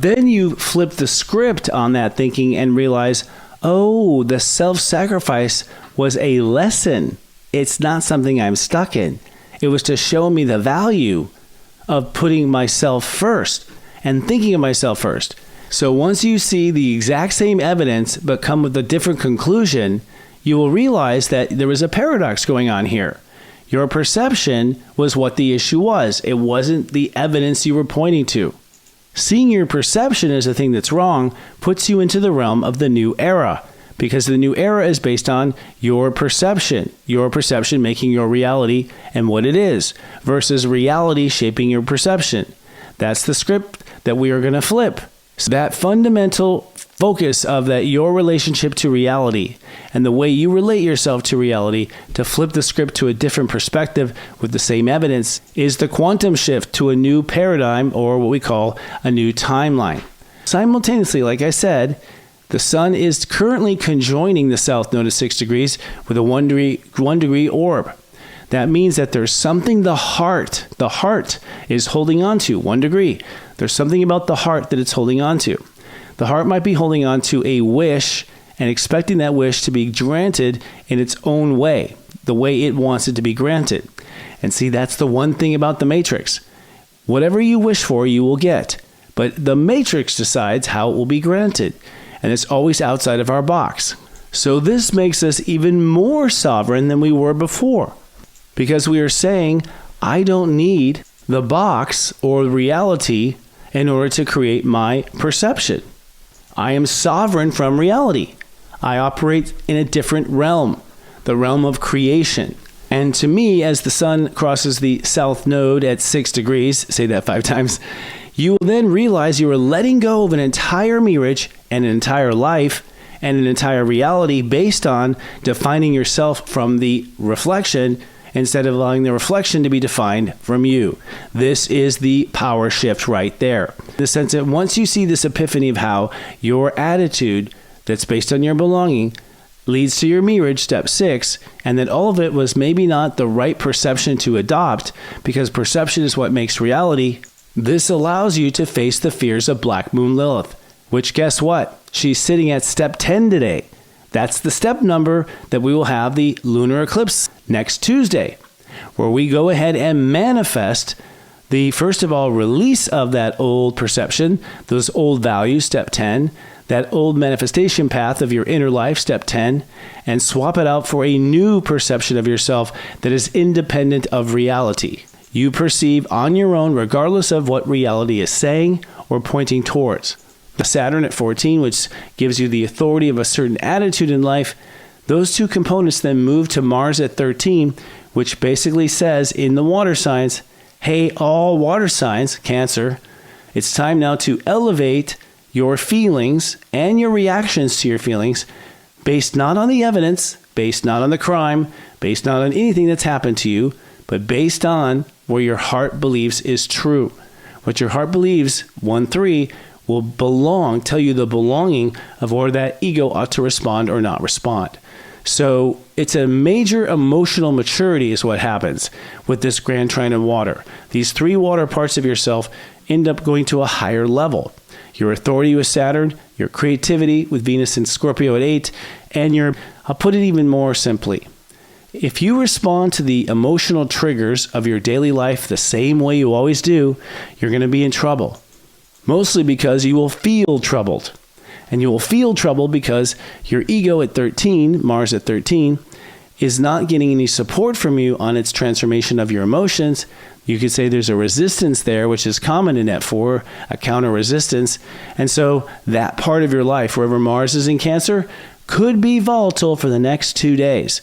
Then you flip the script on that thinking and realize, oh, the self-sacrifice was a lesson. It's not something I'm stuck in. It was to show me the value of putting myself first and thinking of myself first. So once you see the exact same evidence but come with a different conclusion, you will realize that there was a paradox going on here. Your perception was what the issue was. It wasn't the evidence you were pointing to. Seeing your perception as a thing that's wrong puts you into the realm of the new era, because the new era is based on your perception making your reality and what it is, versus reality shaping your perception. That's the script that we are going to flip. So that fundamental focus of that your relationship to reality and the way you relate yourself to reality, to flip the script to a different perspective with the same evidence, is the quantum shift to a new paradigm, or what we call a new timeline. Simultaneously, like I said, the sun is currently conjoining the south node at 6 degrees with a 1 degree orb. That means that there's something the heart is holding on to, 1 degree. There's something about the heart that it's holding on to. The heart might be holding on to a wish and expecting that wish to be granted in its own way, the way it wants it to be granted. And see, that's the one thing about the matrix. Whatever you wish for, you will get. But the matrix decides how it will be granted. And it's always outside of our box. So this makes us even more sovereign than we were before. Because we are saying, I don't need the box or reality in order to create my perception. I am sovereign from reality. I operate in a different realm, the realm of creation. And to me, as the sun crosses the south node at 6 degrees, say that 5 times, you will then realize you are letting go of an entire mirage and an entire life and an entire reality based on defining yourself from the reflection instead of allowing the reflection to be defined from you. This is the power shift right there. In the sense that once you see this epiphany of how your attitude that's based on your belonging leads to your mirage, step 6, and that all of it was maybe not the right perception to adopt, because perception is what makes reality, this allows you to face the fears of Black Moon Lilith, which guess what? She's sitting at step 10 today. That's the step number that we will have the lunar eclipse next Tuesday, where we go ahead and manifest the, first of all, release of that old perception, those old values, step 10, that old manifestation path of your inner life, step 10, and swap it out for a new perception of yourself that is independent of reality. You perceive on your own, regardless of what reality is saying or pointing towards. The Saturn at 14, which gives you the authority of a certain attitude in life, those two components then move to Mars at 13, which basically says in the water signs, hey, all water signs, Cancer, it's time now to elevate your feelings and your reactions to your feelings based not on the evidence, based not on the crime, based not on anything that's happened to you, but based on where your heart believes is true. What your heart believes, 1-3, will tell you the belonging of where that ego ought to respond or not respond. So it's a major emotional maturity is what happens with this Grand Trine of water. These 3 water parts of yourself end up going to a higher level. Your authority with Saturn, your creativity with Venus and Scorpio at 8, and I'll put it even more simply. If you respond to the emotional triggers of your daily life the same way you always do, you're going to be in trouble. Mostly because you will feel troubled. And you will feel troubled because your ego at 13, Mars at 13, is not getting any support from you on its transformation of your emotions. You could say there's a resistance there, which is common in that 4, a counter resistance. And so that part of your life, wherever Mars is in Cancer, could be volatile for the next 2 days.